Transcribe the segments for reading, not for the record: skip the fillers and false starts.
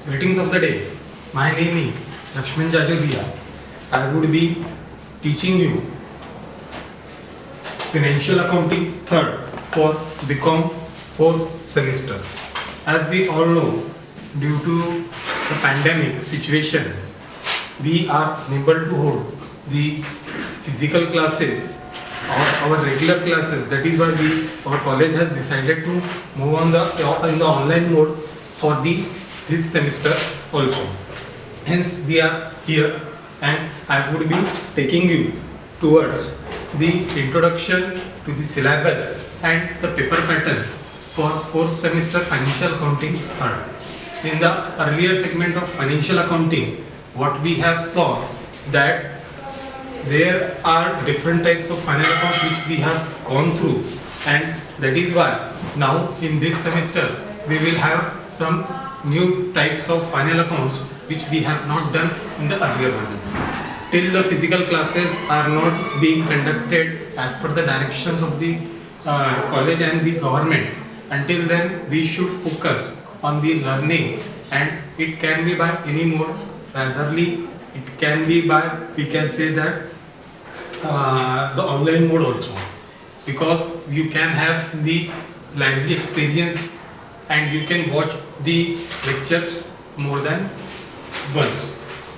Greetings of the day. My name is Lakshman Jajodia. I would be teaching you Financial Accounting third for BCom fourth semester. As we all know, due to the pandemic situation, we are unable to hold the physical classes or our regular classes. That is why our college has decided to move on in the online mode for this semester also. Hence we are here, and I would be taking you towards the introduction to the syllabus and the paper pattern for fourth semester financial accounting third. In the earlier segment of financial accounting, what we have saw that there are different types of final accounts which we have gone through, and that is why now in this semester we will have some new types of final accounts which we have not done in the earlier one. Till the physical classes are not being conducted as per the directions of the college and the government, until then we should focus on the learning, and it can be by any mode. Ratherly, it can be by, we can say that the online mode also, because you can have the lively experience and you can watch the lectures more than once.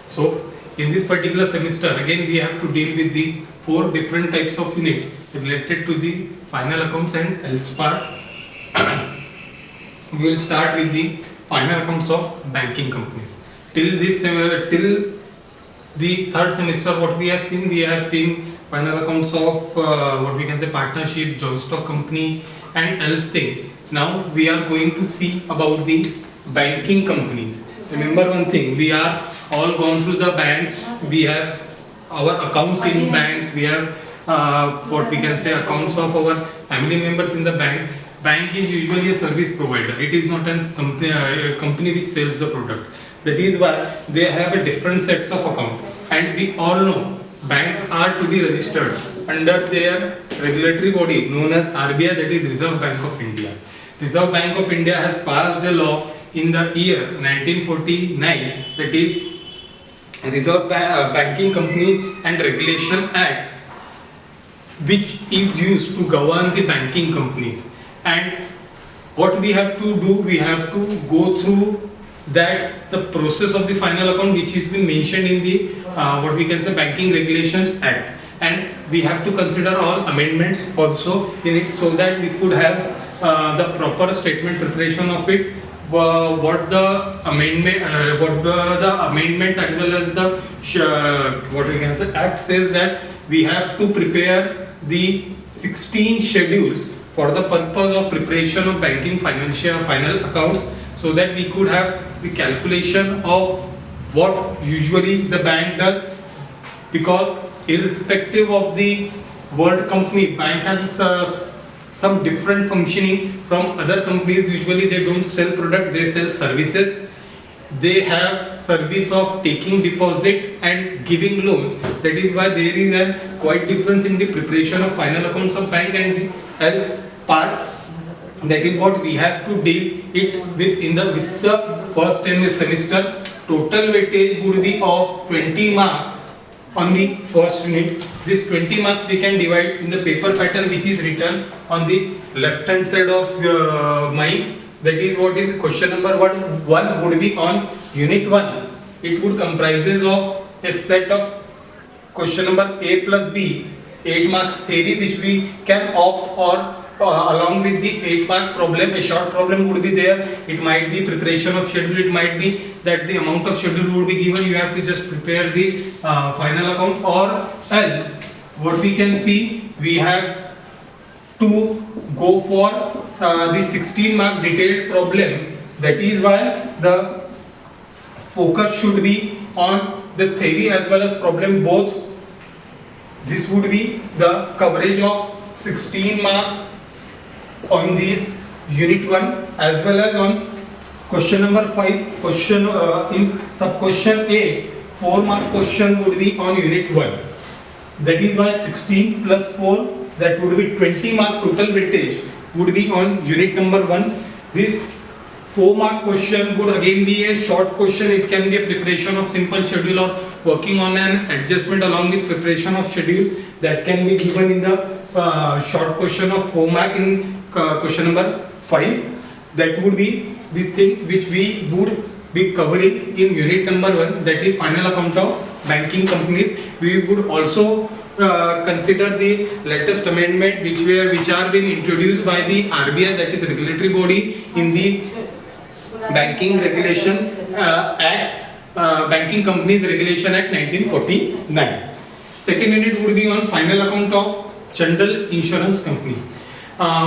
So in this particular semester again we have to deal with the 4 different types of unit related to the final accounts and else part. We will start with the final accounts of banking companies. Till the third semester, what we have seen final accounts of what we can say partnership, joint stock company and else thing. Now we are going to see about the banking companies. Remember one thing, we are all gone through the banks, we have our accounts in bank, we have what we can say accounts of our family members in the bank. Bank is usually a service provider, it is not a company which sells the product. That is why they have a different sets of account, and we all know banks are to be registered under their regulatory body known as RBI, that is Reserve Bank of India. Reserve Bank of India has passed a law in the year 1949, that is Reserve Banking Company and Regulation Act, which is used to govern the banking companies. And what we have to do, we have to go through that the process of the final account which has been mentioned in the what we can say Banking Regulations Act, and we have to consider all amendments also in it, so that we could have the proper statement preparation of it, what the amendments as well as the what we can say act says that we have to prepare the 16 schedules for the purpose of preparation of banking financial final accounts, so that we could have the calculation of what usually the bank does, because irrespective of the word company, bank has some different functioning from other companies. Usually they don't sell product, they sell services. They have service of taking deposit and giving loans. That is why there is a quite difference in the preparation of final accounts of bank and the else part. That is what we have to deal it with with the first semester. Total weightage would be of 20 marks on the first unit. This 20 marks we can divide in the paper pattern which is written on the left hand side of mine. That is what is question number 1 would be on unit 1. It would comprises of a set of question number A plus B, 8 marks theory, which we can opt, or along with the 8-mark problem, a short problem would be there. It might be preparation of schedule, it might be that the amount of schedule would be given, you have to just prepare the final account, or else what we can see, we have to go for the 16-mark detailed problem. That is why the focus should be on the theory as well as problem both. This would be the coverage of 16 marks on this unit 1, as well as on question number 5, question in sub question A, 4-mark question would be on unit 1. That is why 16 plus 4, that would be 20 mark total weightage would be on unit number 1. This 4-mark question would again be a short question. It can be a preparation of simple schedule or working on an adjustment along with preparation of schedule, that can be given in the short question of 4 mark in question number 5. That would be the things which we would be covering in unit number 1, that is final account of banking companies. We would also consider the latest amendment which are been introduced by the RBI, that is regulatory body, in the Banking Regulation Act, Banking Companies Regulation Act 1949. Second unit would be on final account of general insurance company.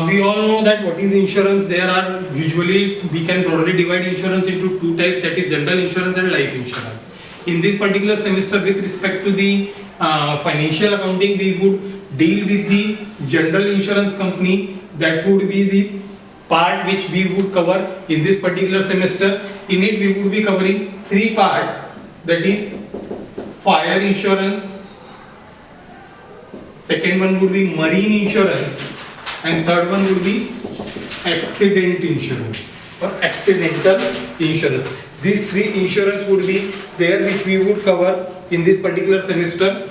We all know that what is insurance. There are usually, we can broadly divide insurance into 2 types, that is general insurance and life insurance. In this particular semester, with respect to the financial accounting, we would deal with the general insurance company. That would be the part which we would cover in this particular semester. In it we would be covering 3 parts, that is fire insurance, second one would be marine insurance, and third one would be accident insurance or accidental insurance. These 3 insurance would be there which we would cover in this particular semester.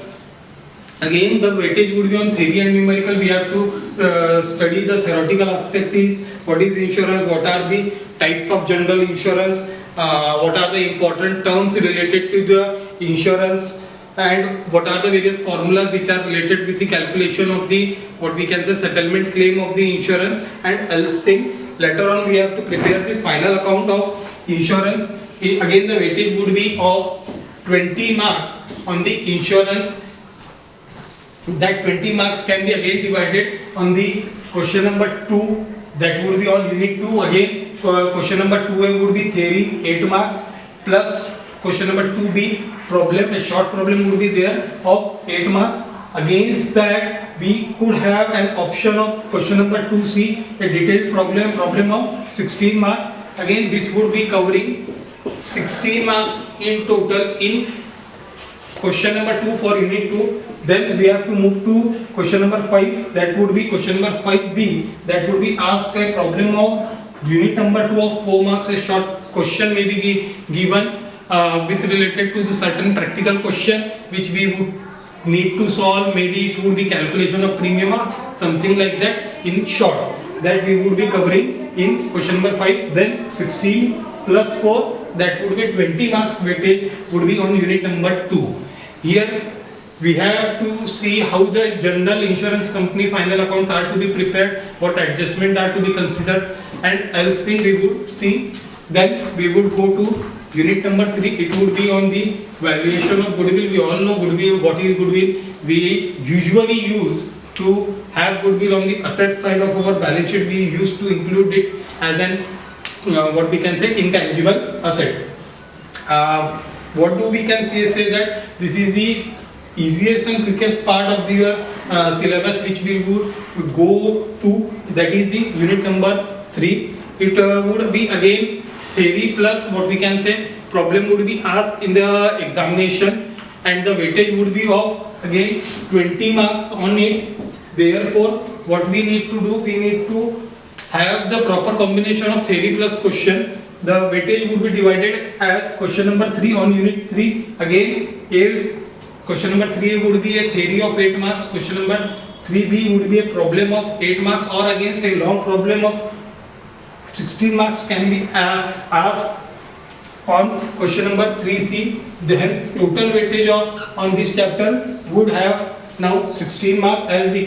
Again, the weightage would be on theory and numerical. We have to study the theoretical aspect, is what is insurance, what are the types of general insurance, what are the important terms related to the insurance, and what are the various formulas which are related with the calculation of the, what we can say, settlement claim of the insurance, and else thing. Later on we have to prepare the final account of insurance. Again, the weightage would be of 20 marks on the insurance. That 20 marks can be again divided on the question number 2, that would be on unit 2. Again, question number 2A would be theory, 8 marks, plus question number 2B problem, a short problem would be there of 8 marks. Against that, we could have an option of question number 2C, a detailed problem of 16 marks. Again, this would be covering 16 marks in total in question number 2 for unit 2. Then we have to move to question number 5, that would be question number 5B, that would be asked a problem of unit number 2 of 4 marks. A short question may be given with related to the certain practical question which we would need to solve. Maybe it would be calculation of premium or something like that in short, that we would be covering in question number 5. Then 16 plus 4, that would be 20 marks weightage would be on unit number 2. Here we have to see how the general insurance company final accounts are to be prepared, what adjustment are to be considered, and else thing we would see. Then we would go to unit number 3. It would be on the valuation of goodwill. We all know goodwill. What is goodwill? We usually use to have goodwill on the asset side of our balance sheet. We used to include it as an what we can say, intangible asset. What do we can say that this is the easiest and quickest part of the syllabus which we would go to, that is the unit number 3. It would be again theory plus what we can say problem would be asked in the examination, and the weightage would be of again 20 marks on it. Therefore, what we need to do, we need to have the proper combination of theory plus question. The weightage would be divided as question number 3 on unit 3. Again, question number 3 would be a theory of 8 marks. Question number 3B would be a problem of 8 marks, or against a long problem of 16 marks can be asked on question number 3C. Then total weightage on this chapter would have now 16 marks, as we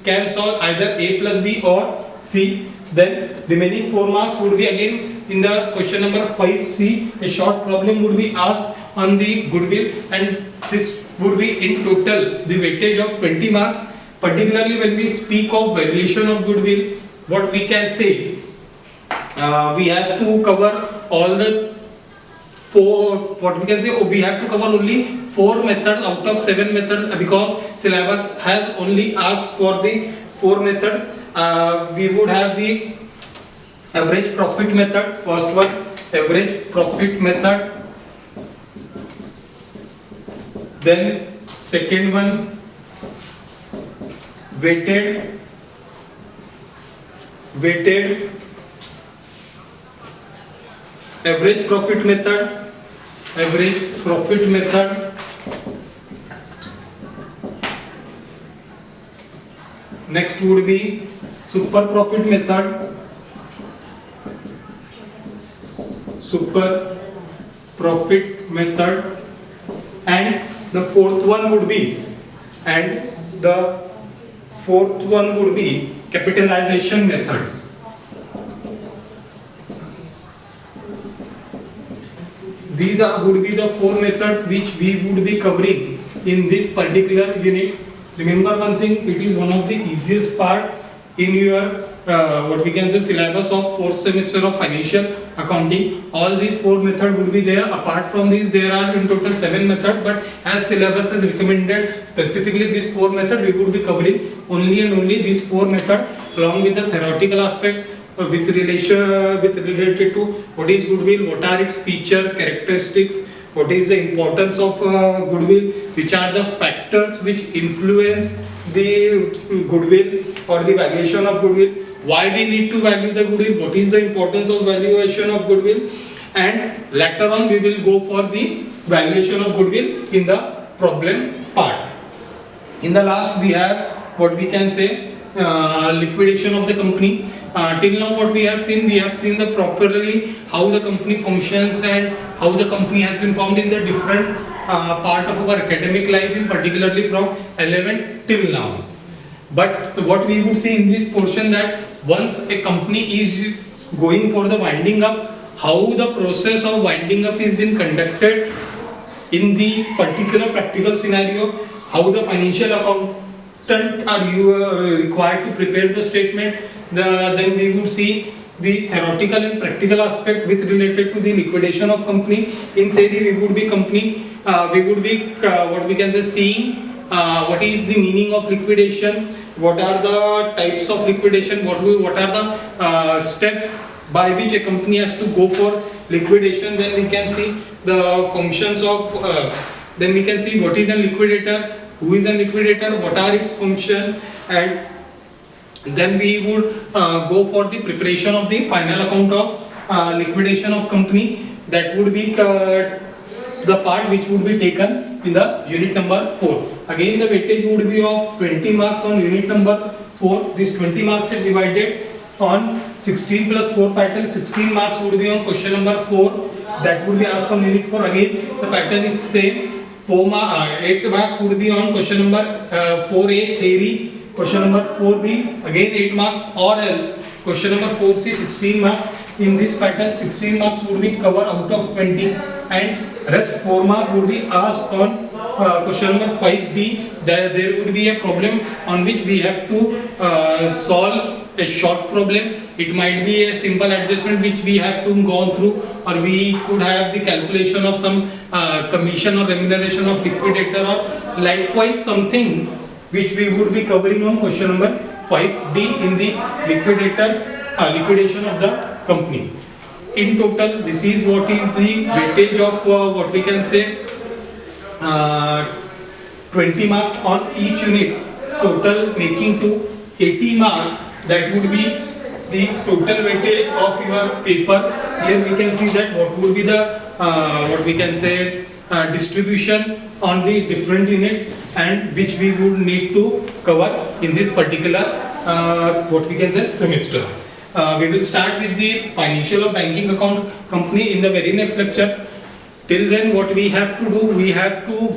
can solve either A plus B or C. Then remaining 4 marks would be again in the question number 5C. A short problem would be asked on the goodwill, and this would be in total the weightage of 20 marks. Particularly when we speak of valuation of goodwill, what we can say, we have to cover all the 4, what we can say, we have to cover only 4 methods out of 7 methods, because syllabus has only asked for the 4 methods. We would have the average profit method, first one, average profit method. Then second one, weighted average profit method, average profit method, next would be super profit method, super profit method, and the fourth one would be capitalization method. These would be the four methods which we would be covering in this particular unit. Remember one thing, it is one of the easiest part in your what we can say syllabus of fourth semester of financial accounting. All these four methods would be there. Apart from these, there are in total 7 methods, but as syllabus is recommended specifically these 4 methods, we would be covering only and only these 4 methods along with the theoretical aspect with related to what is goodwill, what are its feature characteristics, what is the importance of goodwill, which are the factors which influence the goodwill or the valuation of goodwill, why we need to value the goodwill, what is the importance of valuation of goodwill, and later on we will go for the valuation of goodwill in the problem part. In the last we have what we can say liquidation of the company. Till now what we have seen the properly how the company functions and how the company has been formed in the different part of our academic life, in particularly from 11 till now. But what we would see in this portion, that once a company is going for the winding up, how the process of winding up is being conducted in the particular practical scenario, how the financial accountant are required to prepare the statement. Then we would see the theoretical and practical aspect with related to the liquidation of company. In theory, we would be what we can say seeing what is the meaning of liquidation, what are the types of liquidation, what are the steps by which a company has to go for liquidation. Then we can see the functions of then we can see what is a liquidator, who is a liquidator, what are its function, and then we would go for the preparation of the final account of liquidation of company. That would be the part which would be taken in the unit number 4. Again, the weightage would be of 20 marks on unit number 4. This 20 marks is divided on 16 plus 4 pattern. 16 marks would be on question number 4. That would be asked on unit 4. Again, the pattern is same. 8 marks would be on question number 4A theory. Question number 4B again 8 marks, or else question number 4C 16 marks. In this pattern 16 marks would be covered out of 20, and rest 4 marks would be asked on question number 5B. There would be a problem on which we have to solve a short problem. It might be a simple adjustment which we have to go through, or we could have the calculation of some commission or remuneration of liquidator, or likewise something which we would be covering on question number 5D in the liquidation of the company. In total, this is what is the weightage of what we can say 20 marks on each unit, total making to 80 marks. That would be the total weightage of your paper. Here we can see that what would be the what we can say distribution on the different units, and which we would need to cover in this particular what we can say semester. We will start with the financial or banking account company in the very next lecture. Till then, what we have to do, we have to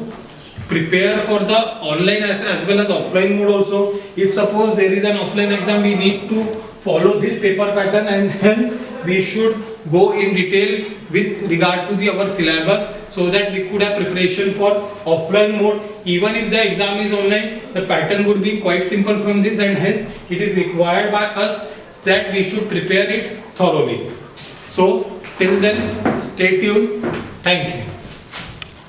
prepare for the online as well as offline mode also. If suppose there is an offline exam, we need to follow this paper pattern, and hence we should go in detail with regard to our syllabus, so that we could have preparation for offline mode. Even if the exam is online, the pattern would be quite simple from this, and hence it is required by us that we should prepare it thoroughly. So till then, stay tuned. Thank you.